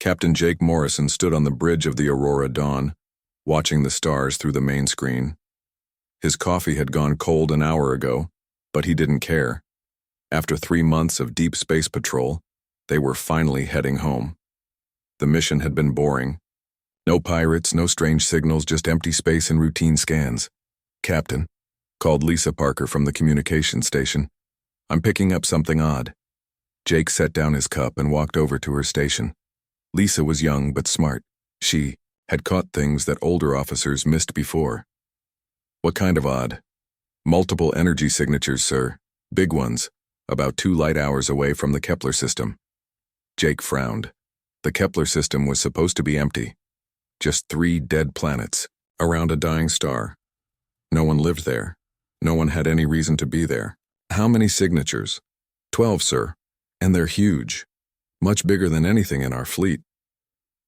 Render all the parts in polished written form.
Captain Jake Morrison stood on the bridge of the Aurora Dawn, watching the stars through the main screen. His coffee had gone cold an hour ago, but he didn't care. After 3 months of deep space patrol, they were finally heading home. The mission had been boring. No pirates, no strange signals, just empty space and routine scans. "Captain," called Lisa Parker from the communication station. "I'm picking up something odd." Jake set down his cup and walked over to her station. Lisa was young but smart. She had caught things that older officers missed before. "What kind of odd?" "Multiple energy signatures, sir. Big ones, about 2 light hours away from the Kepler system." Jake frowned. The Kepler system was supposed to be empty. Just 3 dead planets, around a dying star. No one lived there. No one had any reason to be there. "How many signatures?" 12, sir. And they're huge. Much bigger than anything in our fleet."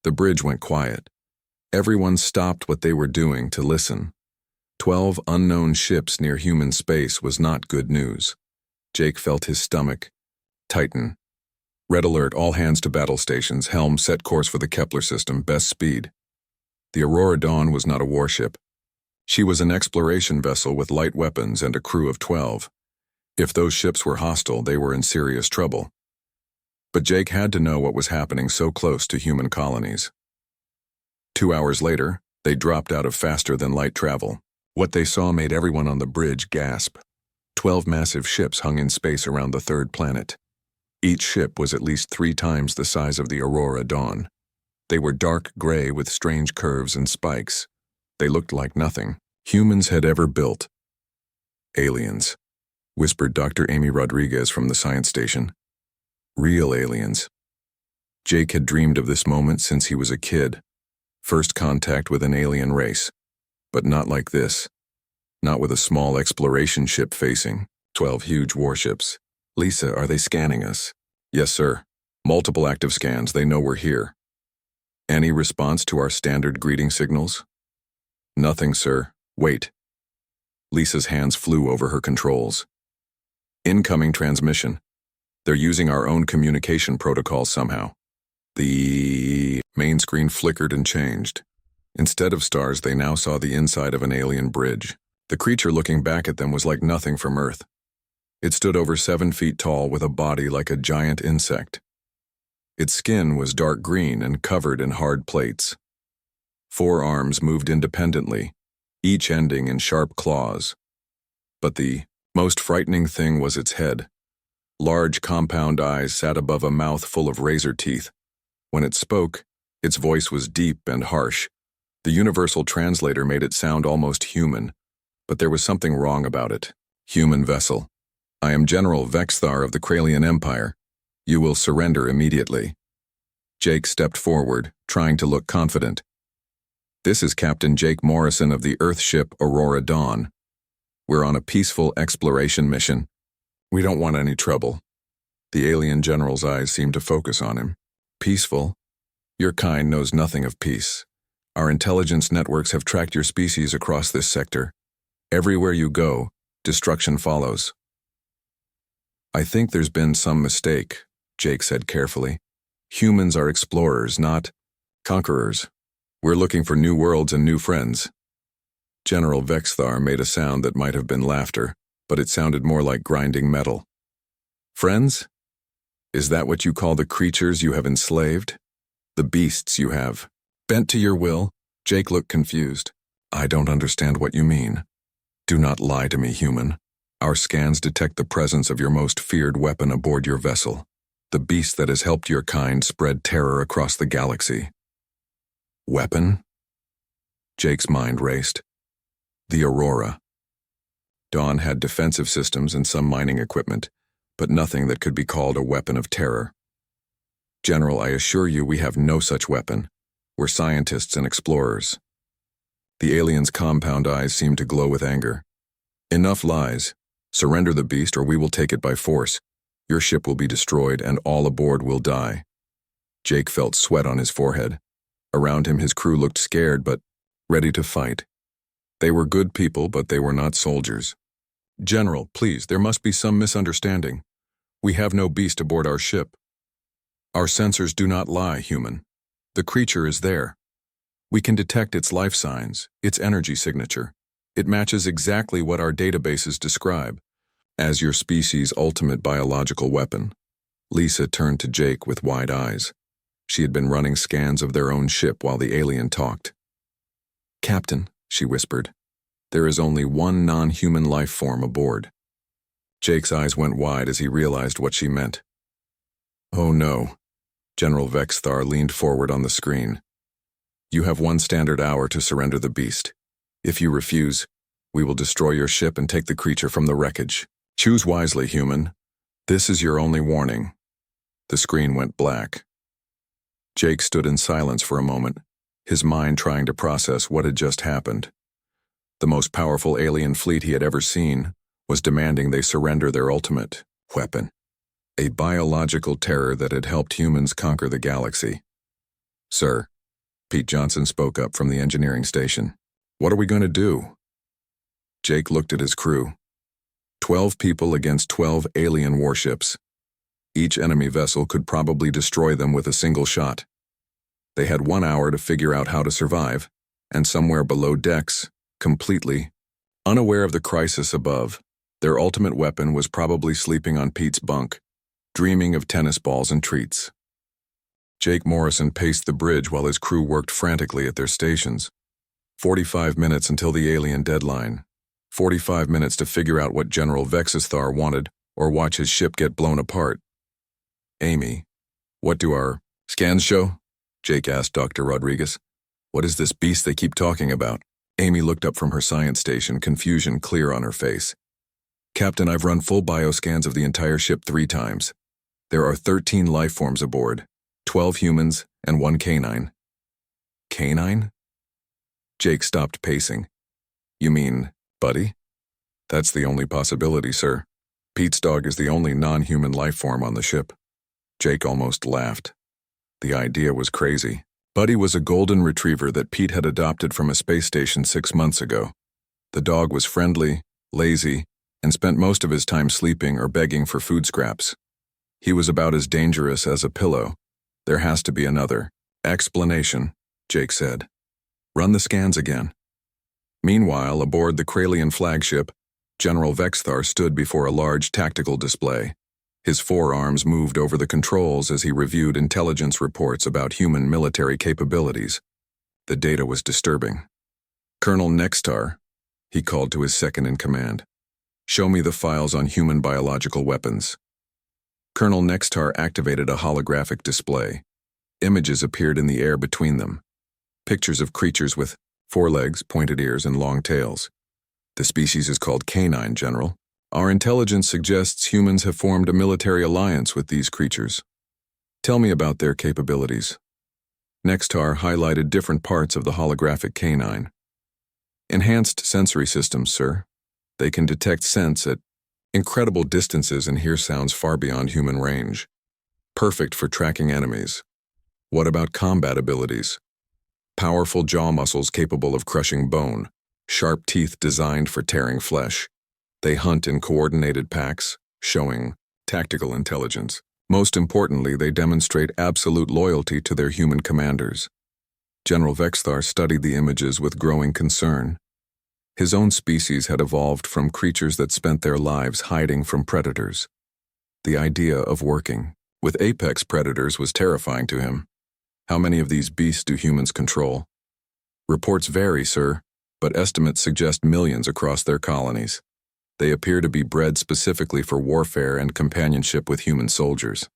The bridge went quiet. Everyone stopped what they were doing to listen. 12 unknown ships near human space was not good news. Jake felt his stomach tighten. "Red alert, all hands to battle stations. Helm, set course for the Kepler system, best speed." The Aurora Dawn was not a warship. She was an exploration vessel with light weapons and a crew of 12. If those ships were hostile, they were in serious trouble. But Jake had to know what was happening so close to human colonies. 2 hours later, they dropped out of faster-than-light travel. What they saw made everyone on the bridge gasp. 12 massive ships hung in space around the 3rd planet. Each ship was at least 3 times the size of the Aurora Dawn. They were dark gray with strange curves and spikes. They looked like nothing humans had ever built. "Aliens," whispered Dr. Amy Rodriguez from the science station. "Real aliens." Jake had dreamed of this moment since he was a kid. First contact with an alien race. But not like this. Not with a small exploration ship facing 12 huge warships. "Lisa, are they scanning us?" "Yes, sir. Multiple active scans. They know we're here." "Any response to our standard greeting signals?" "Nothing, sir. Wait." Lisa's hands flew over her controls. "Incoming transmission. They're using our own communication protocol somehow." The main screen flickered and changed. Instead of stars, they now saw the inside of an alien bridge. The creature looking back at them was like nothing from Earth. It stood over 7 feet tall with a body like a giant insect. Its skin was dark green and covered in hard plates. 4 arms moved independently, each ending in sharp claws. But the most frightening thing was its head. Large compound eyes sat above a mouth full of razor teeth. When it spoke, its voice was deep and harsh. The universal translator made it sound almost human, but there was something wrong about it. "Human vessel. I am General Vexthar of the Kralian Empire. You will surrender immediately." Jake stepped forward, trying to look confident. "This is Captain Jake Morrison of the Earth ship Aurora Dawn. We're on a peaceful exploration mission. We don't want any trouble." The alien general's eyes seemed to focus on him. "Peaceful? Your kind knows nothing of peace. Our intelligence networks have tracked your species across this sector. Everywhere you go, destruction follows." "I think there's been some mistake," Jake said carefully. "Humans are explorers, not conquerors. We're looking for new worlds and new friends." General Vexthar made a sound that might have been laughter, but it sounded more like grinding metal. "Friends? Is that what you call the creatures you have enslaved? The beasts you have bent to your will?" Jake looked confused. "I don't understand what you mean." "Do not lie to me, human. Our scans detect the presence of your most feared weapon aboard your vessel, the beast that has helped your kind spread terror across the galaxy." "Weapon?" Jake's mind raced. The Aurora. Dawn had defensive systems and some mining equipment, but nothing that could be called a weapon of terror. "General, I assure you we have no such weapon. We're scientists and explorers." The alien's compound eyes seemed to glow with anger. "Enough lies. Surrender the beast or we will take it by force. Your ship will be destroyed and all aboard will die." Jake felt sweat on his forehead. Around him his crew looked scared but ready to fight. They were good people, but they were not soldiers. "General, please, there must be some misunderstanding. We have no beast aboard our ship." "Our sensors do not lie, human. The creature is there. We can detect its life signs, its energy signature. It matches exactly what our databases describe as your species' ultimate biological weapon. Lisa turned to Jake with wide eyes. She had been running scans of their own ship while the alien talked. "Captain," she whispered, "there is only one non-human life form aboard." Jake's eyes went wide as he realized what she meant. "Oh no." General Vexthar leaned forward on the screen. "You have 1 standard hour to surrender the beast. If you refuse, we will destroy your ship and take the creature from the wreckage. Choose wisely, human. This is your only warning." The screen went black. Jake stood in silence for a moment, his mind trying to process what had just happened. The most powerful alien fleet he had ever seen was demanding they surrender their ultimate weapon, a biological terror that had helped humans conquer the galaxy. "Sir," Pete Johnson spoke up from the engineering station, "what are we going to do?" Jake looked at his crew. 12 people against 12 alien warships. Each enemy vessel could probably destroy them with a single shot. They had 1 hour to figure out how to survive, and somewhere below decks, completely unaware of the crisis above, their ultimate weapon was probably sleeping on Pete's bunk, dreaming of tennis balls and treats. Jake Morrison paced the bridge while his crew worked frantically at their stations. 45 minutes until the alien deadline. 45 minutes to figure out what General Vexthar wanted or watch his ship get blown apart. "Amy, what do our scans show?" Jake asked Dr. Rodriguez. "What is this beast they keep talking about?" Amy looked up from her science station, confusion clear on her face. "Captain, I've run full bioscans of the entire ship 3 times. There are 13 life forms aboard, 12 humans and 1 canine." "Canine?" Jake stopped pacing. "You mean Buddy?" "That's the only possibility, sir. Pete's dog is the only non-human life form on the ship." Jake almost laughed. The idea was crazy. Buddy was a golden retriever that Pete had adopted from a space station 6 months ago. The dog was friendly, lazy, and spent most of his time sleeping or begging for food scraps. He was about as dangerous as a pillow. "There has to be another explanation," Jake said. "Run the scans again." Meanwhile, aboard the Kralian flagship, General Vexthar stood before a large tactical display. His forearms moved over the controls as he reviewed intelligence reports about human military capabilities. The data was disturbing. "Colonel Nextar," he called to his second-in-command, "show me the files on human biological weapons." Colonel Nextar activated a holographic display. Images appeared in the air between them. Pictures of creatures with 4 legs, pointed ears, and long tails. "The species is called canine, General. Our intelligence suggests humans have formed a military alliance with these creatures. Tell me about their capabilities." Nextar highlighted different parts of the holographic canine. "Enhanced sensory systems, sir. They can detect scents at incredible distances and hear sounds far beyond human range. Perfect for tracking enemies." "What about combat abilities?" "Powerful jaw muscles capable of crushing bone, sharp teeth designed for tearing flesh. They hunt in coordinated packs, showing tactical intelligence. Most importantly, they demonstrate absolute loyalty to their human commanders." General Vexthar studied the images with growing concern. His own species had evolved from creatures that spent their lives hiding from predators. The idea of working with apex predators was terrifying to him. How many of these beasts do humans control? "Reports vary, sir, but estimates suggest millions across their colonies. They appear to be bred specifically for warfare and companionship with human soldiers."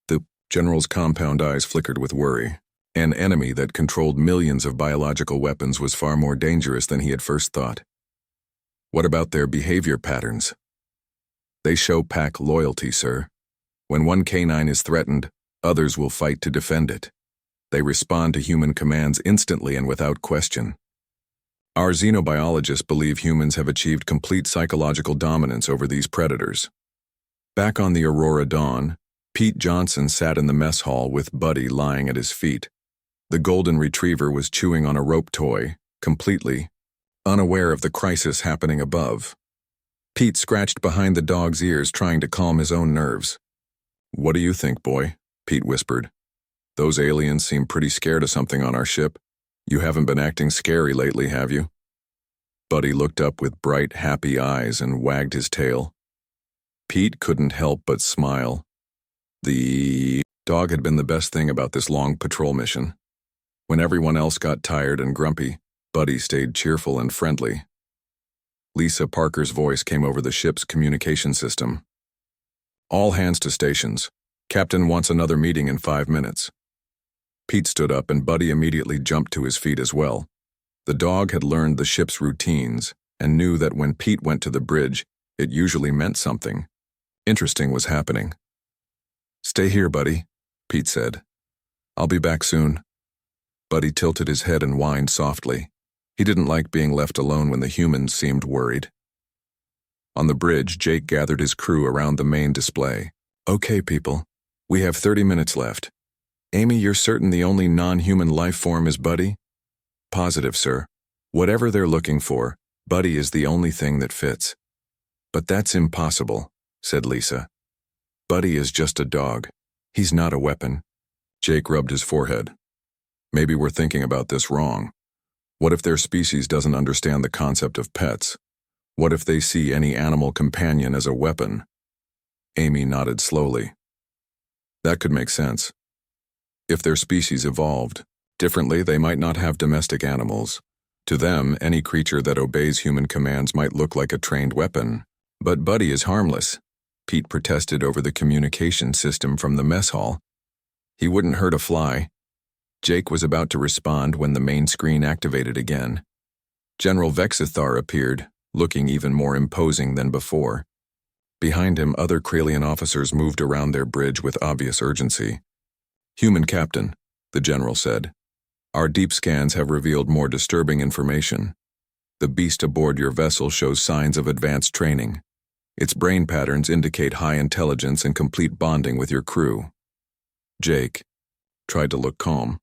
The general's compound eyes flickered with worry. An enemy that controlled millions of biological weapons was far more dangerous than he had first thought. "What about their behavior patterns?" "They show pack loyalty, sir. When one canine is threatened, others will fight to defend it. They respond to human commands instantly and without question. Our xenobiologists believe humans have achieved complete psychological dominance over these predators." Back on the Aurora Dawn, Pete Johnson sat in the mess hall with Buddy lying at his feet. The golden retriever was chewing on a rope toy, completely unaware of the crisis happening above. Pete scratched behind the dog's ears, trying to calm his own nerves. "What do you think, boy?" Pete whispered. Those aliens seem pretty scared of something on our ship. You haven't been acting scary lately, have you? Buddy looked up with bright, happy eyes and wagged his tail. Pete couldn't help but smile. The dog had been the best thing about this long patrol mission. When everyone else got tired and grumpy, Buddy stayed cheerful and friendly. Lisa Parker's voice came over the ship's communication system. All hands to stations. Captain wants another meeting in 5 minutes. Pete stood up and Buddy immediately jumped to his feet as well. The dog had learned the ship's routines and knew that when Pete went to the bridge, it usually meant something. Interesting was happening. "Stay here, Buddy," Pete said. "I'll be back soon." Buddy tilted his head and whined softly. He didn't like being left alone when the humans seemed worried. On the bridge, Jake gathered his crew around the main display. "Okay, people, we have 30 minutes left. Amy, you're certain the only non-human life form is Buddy?" "Positive, sir. Whatever they're looking for, Buddy is the only thing that fits." "But that's impossible," said Lisa. "Buddy is just a dog. He's not a weapon." Jake rubbed his forehead. "Maybe we're thinking about this wrong. What if their species doesn't understand the concept of pets? What if they see any animal companion as a weapon?" Amy nodded slowly. "That could make sense. If their species evolved differently, they might not have domestic animals. To them, any creature that obeys human commands might look like a trained weapon. But Buddy is harmless," Pete protested over the communication system from the mess hall. "He wouldn't hurt a fly." Jake was about to respond when the main screen activated again. General Vexithar appeared, looking even more imposing than before. Behind him, other Kralian officers moved around their bridge with obvious urgency. "Human Captain," the general said, "our deep scans have revealed more disturbing information. The beast aboard your vessel shows signs of advanced training. Its brain patterns indicate high intelligence and complete bonding with your crew." Jake tried to look calm.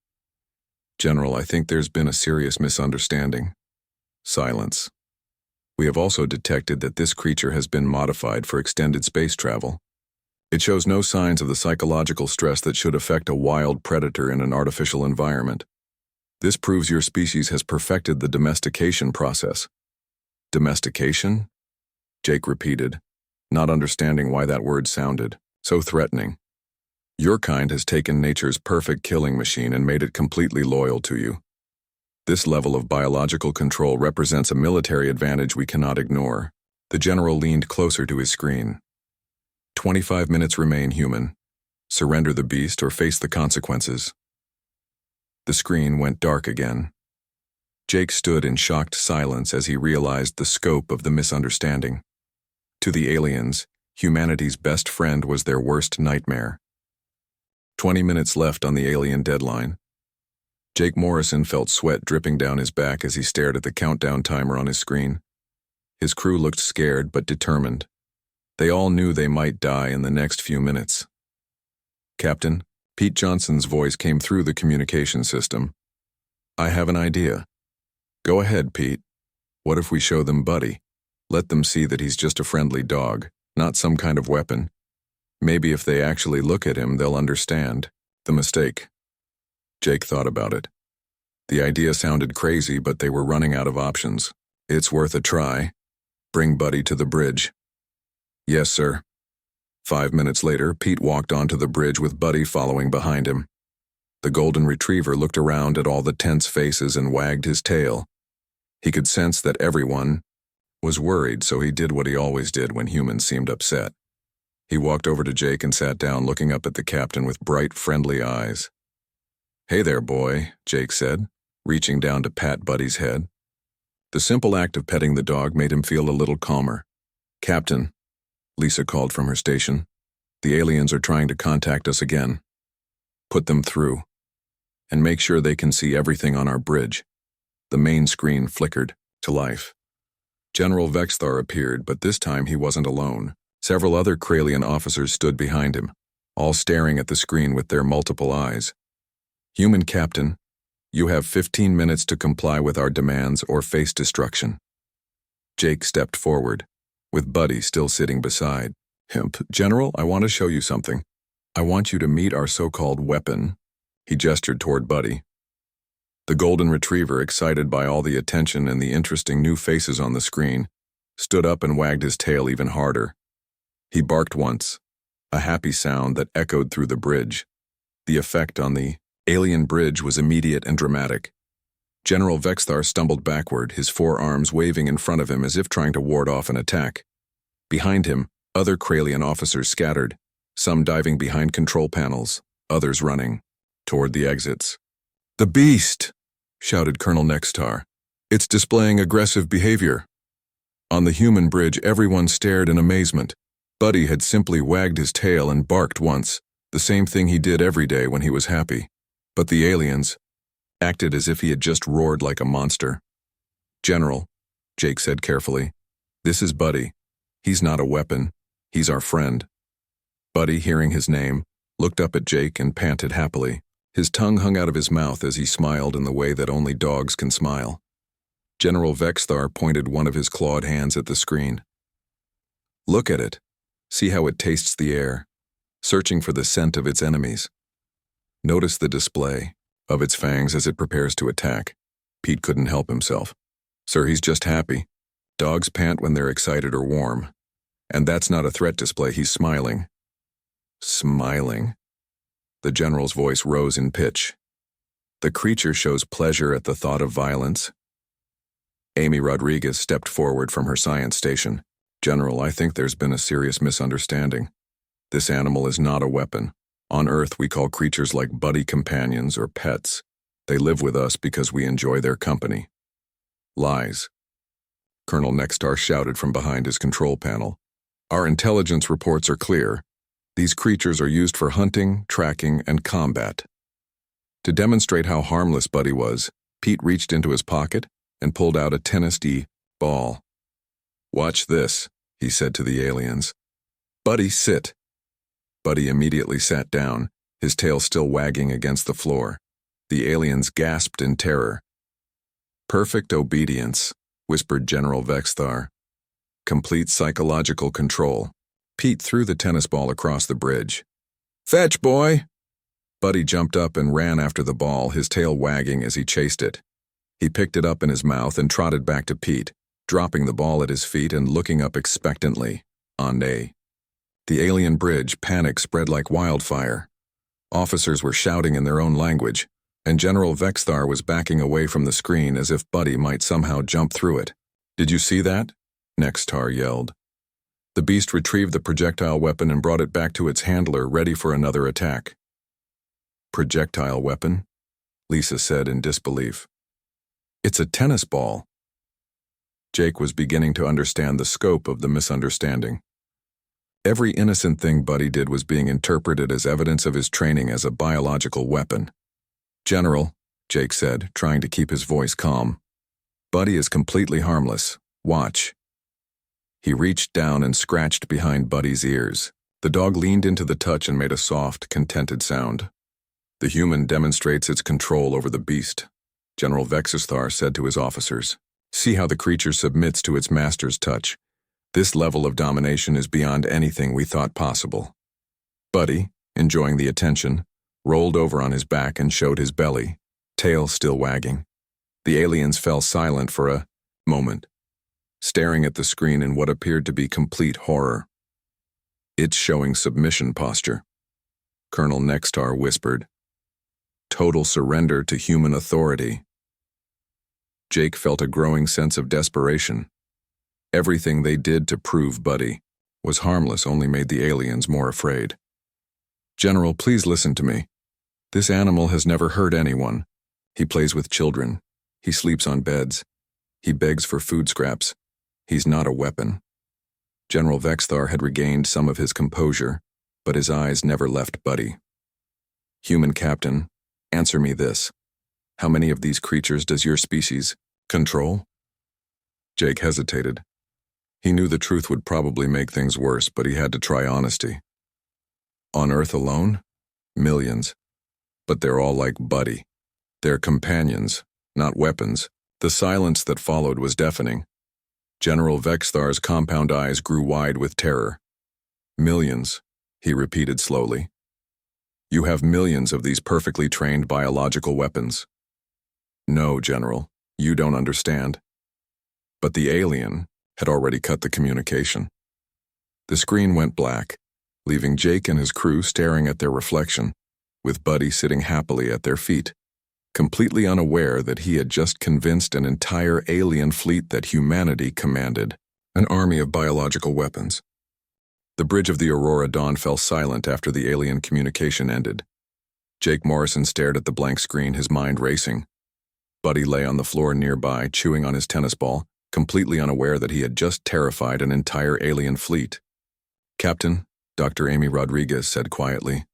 "General, I think there's been a serious misunderstanding." Silence. "We have also detected that this creature has been modified for extended space travel. It shows no signs of the psychological stress that should affect a wild predator in an artificial environment. This proves your species has perfected the domestication process." "Domestication?" Jake repeated, not understanding why that word sounded so threatening. "Your kind has taken nature's perfect killing machine and made it completely loyal to you. This level of biological control represents a military advantage we cannot ignore." The general leaned closer to his screen. 25 minutes remain, human. Surrender the beast or face the consequences." The screen went dark again. Jake stood in shocked silence as he realized the scope of the misunderstanding. To the aliens, humanity's best friend was their worst nightmare. 20 minutes left on the alien deadline. Jake Morrison felt sweat dripping down his back as he stared at the countdown timer on his screen. His crew looked scared but determined. They all knew they might die in the next few minutes. "Captain," Pete Johnson's voice came through the communication system. "I have an idea." "Go ahead, Pete. What if we show them Buddy? Let them see that he's just a friendly dog, not some kind of weapon. Maybe if they actually look at him, they'll understand the mistake." Jake thought about it. The idea sounded crazy, but they were running out of options. "It's worth a try. Bring Buddy to the bridge." "Yes, sir." 5 minutes later, Pete walked onto the bridge with Buddy following behind him. The golden retriever looked around at all the tense faces and wagged his tail. He could sense that everyone was worried, so he did what he always did when humans seemed upset. He walked over to Jake and sat down, looking up at the captain with bright, friendly eyes. "Hey there, boy," Jake said, reaching down to pat Buddy's head. The simple act of petting the dog made him feel a little calmer. "Captain," Lisa called from her station, "the aliens are trying to contact us again. Put them through. And make sure they can see everything on our bridge." The main screen flickered to life. General Vexthar appeared, but this time he wasn't alone. Several other Kralian officers stood behind him, all staring at the screen with their multiple eyes. "Human Captain, you have 15 minutes to comply with our demands or face destruction." Jake stepped forward, with Buddy still sitting beside him. "General, I want to show you something. I want you to meet our so-called weapon, He gestured toward Buddy. The golden retriever, excited by all the attention and the interesting new faces on the screen, stood up and wagged his tail even harder. He barked once, a happy sound that echoed through the bridge. The effect on the alien bridge was immediate and dramatic. General Vexthar stumbled backward, his forearms waving in front of him as if trying to ward off an attack. Behind him, other Kralian officers scattered, some diving behind control panels, others running toward the exits. "The beast!" shouted Colonel Nextar. "It's displaying aggressive behavior." On the human bridge, everyone stared in amazement. Buddy had simply wagged his tail and barked once, the same thing he did every day when he was happy. But the aliens acted as if he had just roared like a monster. "General," Jake said carefully, "this is Buddy. He's not a weapon. He's our friend." Buddy, hearing his name, looked up at Jake and panted happily. His tongue hung out of his mouth as he smiled in the way that only dogs can smile. General Vexthar pointed one of his clawed hands at the screen. "Look at it. See how it tastes the air, searching for the scent of its enemies. Notice the display of its fangs as it prepares to attack." Pete couldn't help himself. "Sir, he's just happy. Dogs pant when they're excited or warm. And that's not a threat display, he's smiling." "Smiling?" The general's voice rose in pitch. "The creature shows pleasure at the thought of violence." Amy Rodriguez stepped forward from her science station. "General, I think there's been a serious misunderstanding. This animal is not a weapon. On Earth, we call creatures like buddy companions or pets. They live with us because we enjoy their company." "Lies," Colonel Nextar shouted from behind his control panel. "Our intelligence reports are clear. These creatures are used for hunting, tracking, and combat." To demonstrate how harmless Buddy was, Pete reached into his pocket and pulled out a tennis-y ball. "Watch this," he said to the aliens. "Buddy, sit." Buddy immediately sat down, his tail still wagging against the floor. The aliens gasped in terror. "Perfect obedience," whispered General Vexthar. "Complete psychological control." Pete threw the tennis ball across the bridge. "Fetch, boy!" Buddy jumped up and ran after the ball, his tail wagging as he chased it. He picked it up in his mouth and trotted back to Pete, dropping the ball at his feet and looking up expectantly. The alien bridge, panic spread like wildfire. Officers were shouting in their own language, and General Vexthar was backing away from the screen as if Buddy might somehow jump through it. "Did you see that?" Nextar yelled. The beast retrieved the projectile weapon and brought it back to its handler, ready for another attack. "Projectile weapon?" Lisa said in disbelief. "It's a tennis ball." Jake was beginning to understand the scope of the misunderstanding. Every innocent thing Buddy did was being interpreted as evidence of his training as a biological weapon. "General," Jake said, trying to keep his voice calm, "Buddy is completely harmless. Watch." He reached down and scratched behind Buddy's ears. The dog leaned into the touch and made a soft, contented sound. "The human demonstrates its control over the beast," General Vexthar said to his officers. "See how the creature submits to its master's touch. This level of domination is beyond anything we thought possible." Buddy, enjoying the attention, rolled over on his back and showed his belly, tail still wagging. The aliens fell silent for a moment, staring at the screen in what appeared to be complete horror. "It's showing submission posture," Colonel Nextar whispered. "Total surrender to human authority." Jake felt a growing sense of desperation. Everything they did to prove Buddy was harmless only made the aliens more afraid. "General, please listen to me. This animal has never hurt anyone. He plays with children. He sleeps on beds. He begs for food scraps. He's not a weapon." General Vexthar had regained some of his composure, but his eyes never left Buddy. "Human captain, answer me this. How many of these creatures does your species control?" Jake hesitated. He knew the truth would probably make things worse, but he had to try honesty. "On Earth alone? Millions. But they're all like Buddy. They're companions, not weapons." The silence that followed was deafening. General Vexthar's compound eyes grew wide with terror. "Millions," he repeated slowly. You have millions of these perfectly trained biological weapons. No, General, you don't understand. But the alien had already cut the communication. The screen went black, leaving Jake and his crew staring at their reflection, with Buddy sitting happily at their feet, completely unaware that he had just convinced an entire alien fleet that humanity commanded, an army of biological weapons. The bridge of the Aurora Dawn fell silent after the alien communication ended. Jake Morrison stared at the blank screen, his mind racing. Buddy lay on the floor nearby, chewing on his tennis ball, completely unaware that he had just terrified an entire alien fleet. "Captain," Dr. Amy Rodriguez said quietly,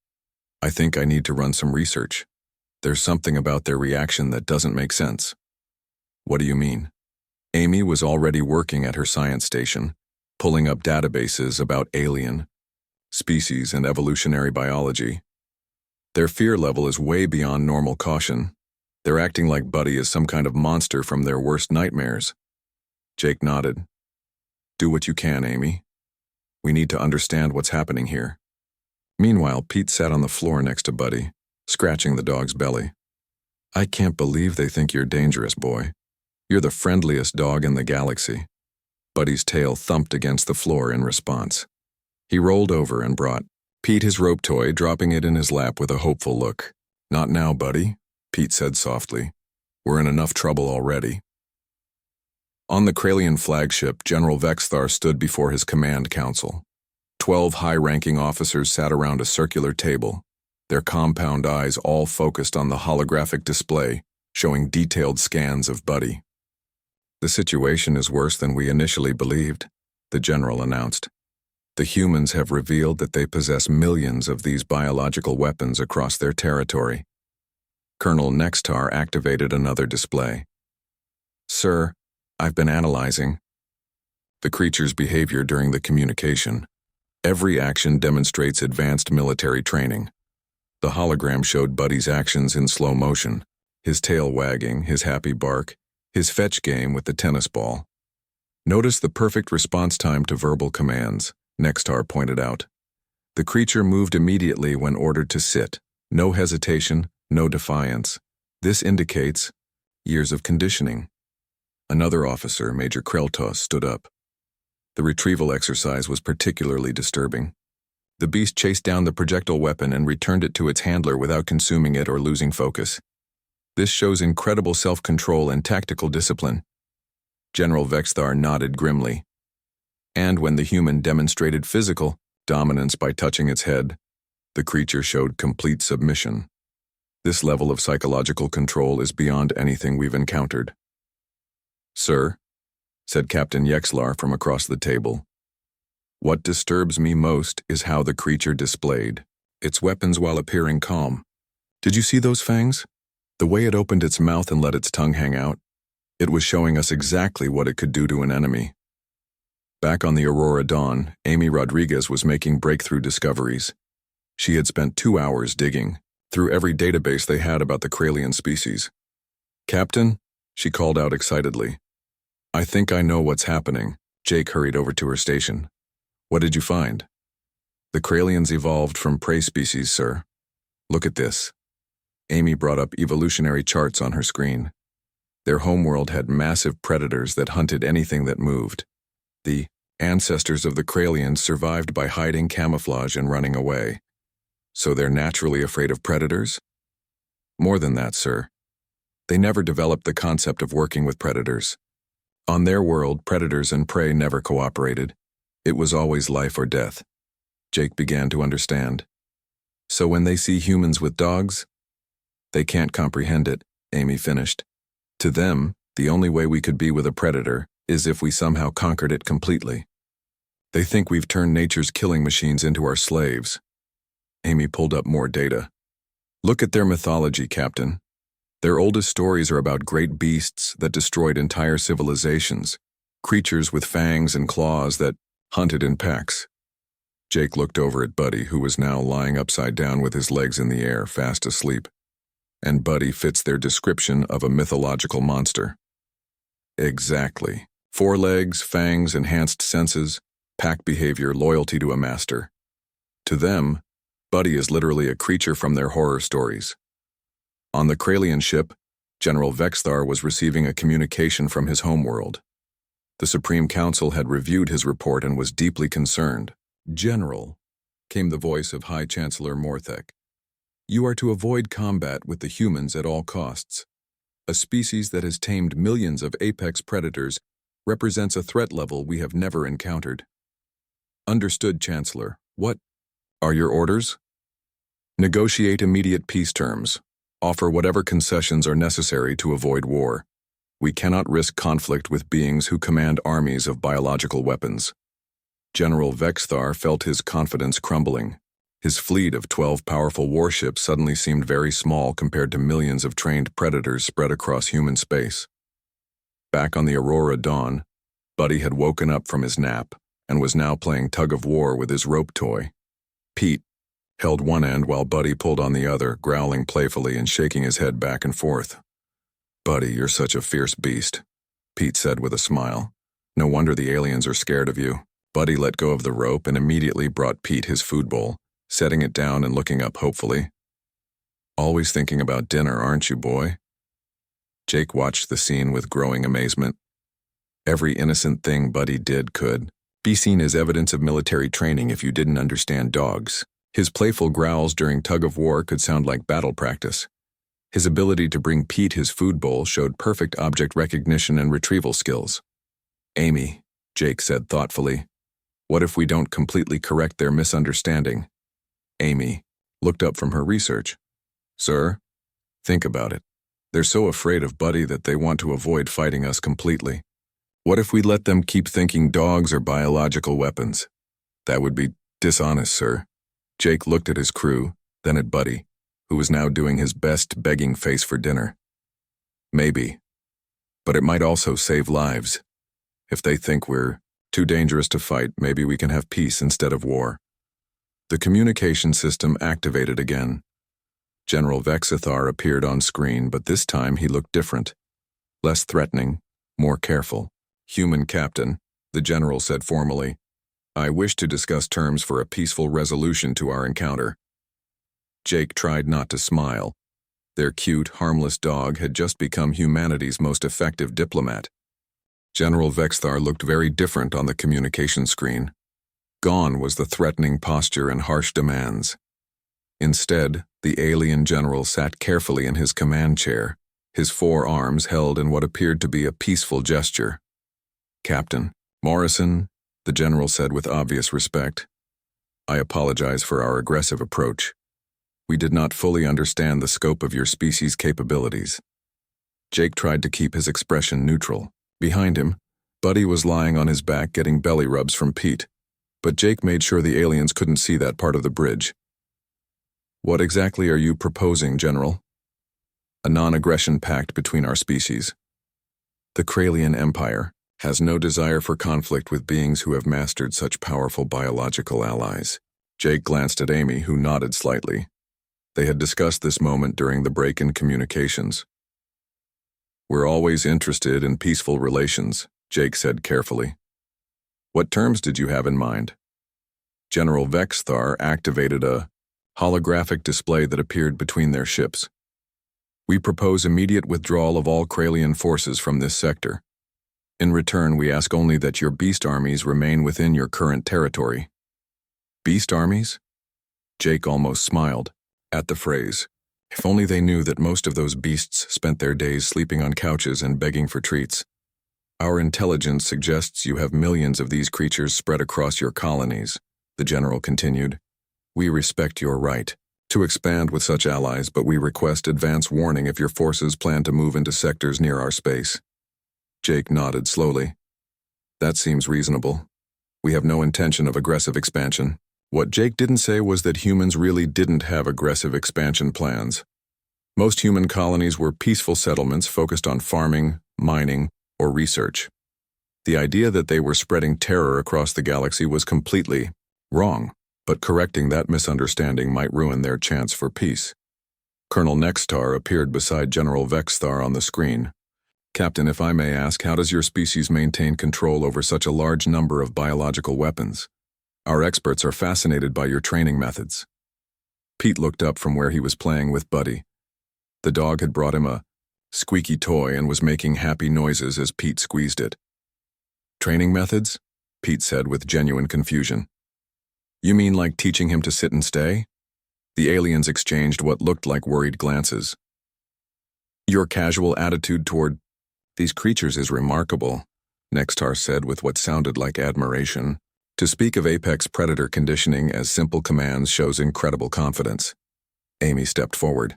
"I think I need to run some research. There's something about their reaction that doesn't make sense." "What do you mean?" Amy was already working at her science station, pulling up databases about alien, species, and evolutionary biology. "Their fear level is way beyond normal caution. They're acting like Buddy is some kind of monster from their worst nightmares." Jake nodded. "Do what you can, Amy. We need to understand what's happening here." Meanwhile, Pete sat on the floor next to Buddy, scratching the dog's belly. "I can't believe they think you're dangerous, boy. You're the friendliest dog in the galaxy." Buddy's tail thumped against the floor in response. He rolled over and brought Pete his rope toy, dropping it in his lap with a hopeful look. "Not now, Buddy," Pete said softly. "We're in enough trouble already." On the Kralian flagship, General Vexthar stood before his command council. 12 high-ranking officers sat around a circular table, their compound eyes all focused on the holographic display, showing detailed scans of Buddy. "The situation is worse than we initially believed," the general announced. "The humans have revealed that they possess millions of these biological weapons across their territory." Colonel Nextar activated another display. "Sir, I've been analyzing the creature's behavior during the communication. Every action demonstrates advanced military training." The hologram showed Buddy's actions in slow motion, his tail wagging, his happy bark, his fetch game with the tennis ball. "Notice the perfect response time to verbal commands," Nextar pointed out. "The creature moved immediately when ordered to sit. No hesitation, no defiance. This indicates years of conditioning." Another officer, Major Kreltos, stood up. The retrieval exercise was particularly disturbing. The beast chased down the projectile weapon and returned it to its handler without consuming it or losing focus. "This shows incredible self-control and tactical discipline." General Vexthar nodded grimly. "And when the human demonstrated physical dominance by touching its head, the creature showed complete submission. This level of psychological control is beyond anything we've encountered." "Sir," said Captain Yexlar from across the table, "what disturbs me most is how the creature displayed its weapons while appearing calm. Did you see those fangs? The way it opened its mouth and let its tongue hang out? It was showing us exactly what it could do to an enemy." Back on the Aurora Dawn, Amy Rodriguez was making breakthrough discoveries. She had spent 2 hours digging through every database they had about the Kralian species. "Captain," she called out excitedly, "I think I know what's happening." Jake hurried over to her station. "What did you find?" "The Kralians evolved from prey species, sir. Look at this." Amy brought up evolutionary charts on her screen. Their homeworld had massive predators that hunted anything that moved. The ancestors of the Kralians survived by hiding, camouflage, and running away. So they're naturally afraid of predators? More than that, sir. They never developed the concept of working with predators. On their world, predators and prey never cooperated. It was always life or death. Jake began to understand. "So when they see humans with dogs, they can't comprehend it," Amy finished. "To them, the only way we could be with a predator is if we somehow conquered it completely. They think we've turned nature's killing machines into our slaves." Amy pulled up more data. "Look at their mythology, Captain. Their oldest stories are about great beasts that destroyed entire civilizations, creatures with fangs and claws that hunted in packs." Jake looked over at Buddy, who was now lying upside down with his legs in the air, fast asleep. "And Buddy fits their description of a mythological monster." "Exactly. 4 legs, fangs, enhanced senses, pack behavior, loyalty to a master. To them, Buddy is literally a creature from their horror stories. On the Kralian ship, General Vexthar was receiving a communication from his homeworld. The Supreme Council had reviewed his report and was deeply concerned. "General," came the voice of High Chancellor Morthek, "you are to avoid combat with the humans at all costs. A species that has tamed millions of apex predators represents a threat level we have never encountered." "Understood, Chancellor. What are your orders?" "Negotiate immediate peace terms. Offer whatever concessions are necessary to avoid war. We cannot risk conflict with beings who command armies of biological weapons." General Vexthar felt his confidence crumbling. His fleet of 12 powerful warships suddenly seemed very small compared to millions of trained predators spread across human space. Back on the Aurora Dawn, Buddy had woken up from his nap and was now playing tug-of-war with his rope toy. Pete held one end while Buddy pulled on the other, growling playfully and shaking his head back and forth. "Buddy, you're such a fierce beast," Pete said with a smile. "No wonder the aliens are scared of you." Buddy let go of the rope and immediately brought Pete his food bowl, setting it down and looking up hopefully. "Always thinking about dinner, aren't you, boy?" Jake watched the scene with growing amazement. Every innocent thing Buddy did could be seen as evidence of military training if you didn't understand dogs. His playful growls during tug-of-war could sound like battle practice. His ability to bring Pete his food bowl showed perfect object recognition and retrieval skills. "Amy," Jake said thoughtfully, "what if we don't completely correct their misunderstanding?" Amy looked up from her research. "Sir, think about it. They're so afraid of Buddy that they want to avoid fighting us completely. What if we let them keep thinking dogs are biological weapons? That would be dishonest, sir." Jake looked at his crew, then at Buddy, who was now doing his best begging face for dinner. "Maybe. But it might also save lives. If they think we're too dangerous to fight, maybe we can have peace instead of war." The communication system activated again. General Vexithar appeared on screen, but this time he looked different. Less threatening, more careful. "Human Captain," the general said formally, "I wish to discuss terms for a peaceful resolution to our encounter." Jake tried not to smile. Their cute, harmless dog had just become humanity's most effective diplomat. General Vexthar looked very different on the communication screen. Gone was the threatening posture and harsh demands. Instead, the alien general sat carefully in his command chair, his 4 arms held in what appeared to be a peaceful gesture. "Captain Morrison," the general said with obvious respect, "I apologize for our aggressive approach. We did not fully understand the scope of your species' capabilities." Jake tried to keep his expression neutral. Behind him, Buddy was lying on his back getting belly rubs from Pete, but Jake made sure the aliens couldn't see that part of the bridge. "What exactly are you proposing, General?" "A non-aggression pact between our species. The Kralian Empire has no desire for conflict with beings who have mastered such powerful biological allies." Jake glanced at Amy, who nodded slightly. They had discussed this moment during the break in communications. "We're always interested in peaceful relations," Jake said carefully. "What terms did you have in mind?" General Vexthar activated a holographic display that appeared between their ships. "We propose immediate withdrawal of all Kralian forces from this sector. In return, we ask only that your beast armies remain within your current territory." "Beast armies?" Jake almost smiled at the phrase. If only they knew that most of those beasts spent their days sleeping on couches and begging for treats. "Our intelligence suggests you have millions of these creatures spread across your colonies," the general continued. "We respect your right to expand with such allies, but we request advance warning if your forces plan to move into sectors near our space." Jake nodded slowly. "That seems reasonable. We have no intention of aggressive expansion." What Jake didn't say was that humans really didn't have aggressive expansion plans. Most human colonies were peaceful settlements focused on farming, mining, or research. The idea that they were spreading terror across the galaxy was completely wrong, but correcting that misunderstanding might ruin their chance for peace. Colonel Nextar appeared beside General Vexthar on the screen. "Captain, if I may ask, how does your species maintain control over such a large number of biological weapons? Our experts are fascinated by your training methods." Pete looked up from where he was playing with Buddy. The dog had brought him a squeaky toy and was making happy noises as Pete squeezed it. Training methods? Pete said with genuine confusion. You mean like teaching him to sit and stay? The aliens exchanged what looked like worried glances. Your casual attitude toward these creatures is remarkable, Nextar said with what sounded like admiration. To speak of apex predator conditioning as simple commands shows incredible confidence. Amy stepped forward.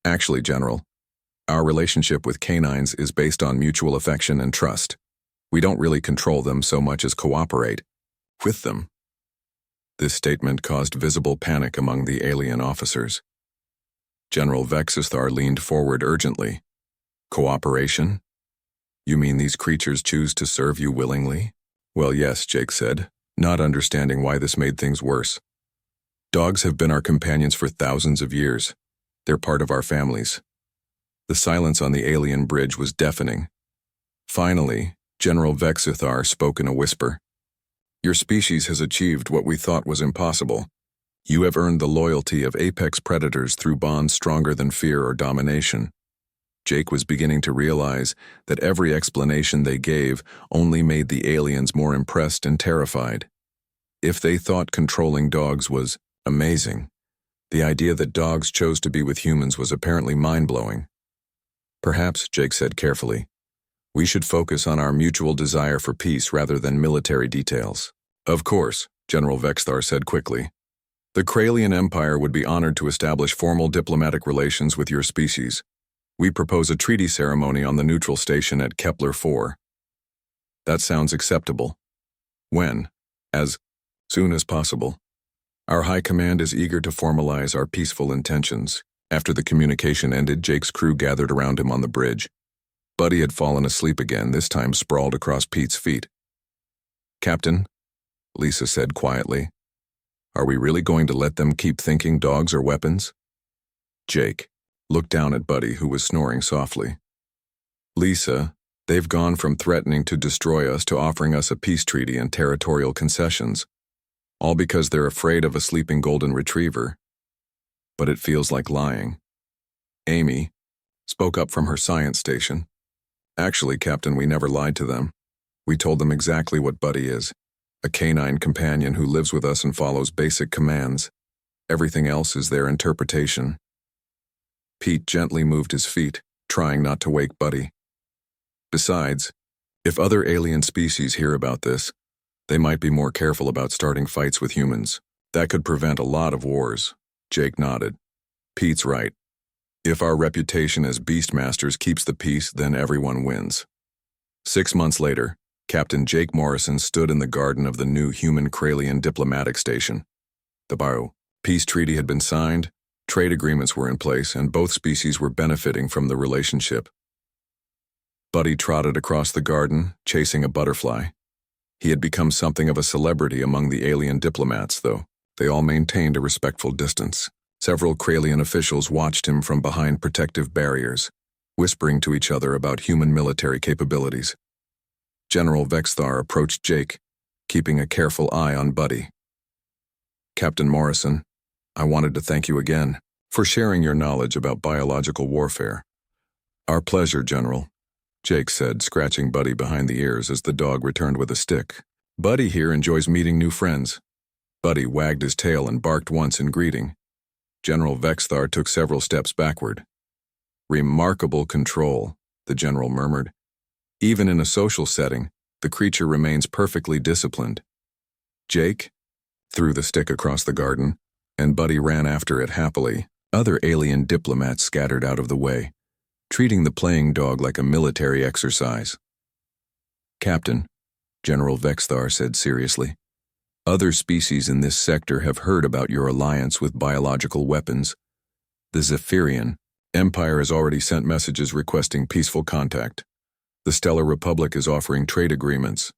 Actually, General, our relationship with canines is based on mutual affection and trust. We don't really control them so much as cooperate with them. This statement caused visible panic among the alien officers. General Vexithar leaned forward urgently. Cooperation? You mean these creatures choose to serve you willingly? Well, yes, Jake said, not understanding why this made things worse. Dogs have been our companions for thousands of years. They're part of our families. The silence on the alien bridge was deafening. Finally, General Vexithar spoke in a whisper. Your species has achieved what we thought was impossible. You have earned the loyalty of apex predators through bonds stronger than fear or domination. Jake was beginning to realize that every explanation they gave only made the aliens more impressed and terrified. If they thought controlling dogs was amazing, the idea that dogs chose to be with humans was apparently mind-blowing. Perhaps, Jake said carefully, we should focus on our mutual desire for peace rather than military details. Of course, General Vexthar said quickly. The Kralian Empire would be honored to establish formal diplomatic relations with your species. We propose a treaty ceremony on the neutral station at Kepler 4. That sounds acceptable. When? As soon as possible. Our high command is eager to formalize our peaceful intentions. After the communication ended, Jake's crew gathered around him on the bridge. Buddy had fallen asleep again, this time sprawled across Pete's feet. Captain, Lisa said quietly, are we really going to let them keep thinking dogs are weapons? Jake looked down at Buddy, who was snoring softly. Lisa, they've gone from threatening to destroy us to offering us a peace treaty and territorial concessions, all because they're afraid of a sleeping golden retriever. But it feels like lying. Amy spoke up from her science station. Actually, Captain, we never lied to them. We told them exactly what Buddy is, a canine companion who lives with us and follows basic commands. Everything else is their interpretation. Pete gently moved his feet, trying not to wake Buddy. Besides, if other alien species hear about this, they might be more careful about starting fights with humans. That could prevent a lot of wars. Jake nodded. Pete's right. If our reputation as Beastmasters keeps the peace, then everyone wins. 6 months later, Captain Jake Morrison stood in the garden of the new human Kralian diplomatic station. The peace treaty had been signed, trade agreements were in place, and both species were benefiting from the relationship. Buddy trotted across the garden, chasing a butterfly. He had become something of a celebrity among the alien diplomats, though they all maintained a respectful distance. Several Kralian officials watched him from behind protective barriers, whispering to each other about human military capabilities. General Vexthar approached Jake, keeping a careful eye on Buddy. Captain Morrison, I wanted to thank you again for sharing your knowledge about biological warfare. Our pleasure, General, Jake said, scratching Buddy behind the ears as the dog returned with a stick. Buddy here enjoys meeting new friends. Buddy wagged his tail and barked once in greeting. General Vexthar took several steps backward. Remarkable control, the general murmured. Even in a social setting, the creature remains perfectly disciplined. Jake threw the stick across the garden, and Buddy ran after it happily. Other alien diplomats scattered out of the way, treating the playing dog like a military exercise. Captain, General Vexthar said seriously, other species in this sector have heard about your alliance with biological weapons. The Zephyrian Empire has already sent messages requesting peaceful contact. The Stellar Republic is offering trade agreements.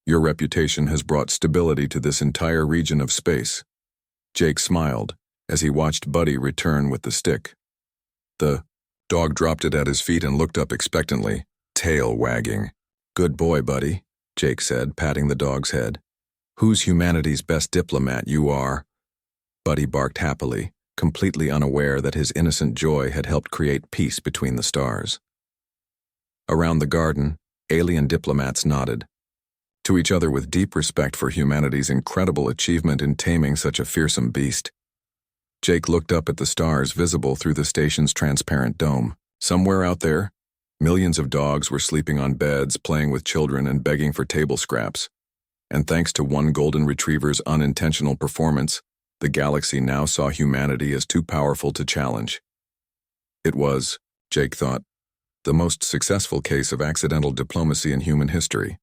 Your reputation has brought stability to this entire region of space. Jake smiled as he watched Buddy return with the stick. The dog dropped it at his feet and looked up expectantly, tail wagging. Good boy, Buddy, Jake said, patting the dog's head. Who's humanity's best diplomat, you are? Buddy barked happily, completely unaware that his innocent joy had helped create peace between the stars. Around the garden, alien diplomats nodded to each other with deep respect for humanity's incredible achievement in taming such a fearsome beast. Jake looked up at the stars visible through the station's transparent dome. Somewhere out there, millions of dogs were sleeping on beds, playing with children, and begging for table scraps. And thanks to one golden retriever's unintentional performance, the galaxy now saw humanity as too powerful to challenge. It was, Jake thought, the most successful case of accidental diplomacy in human history.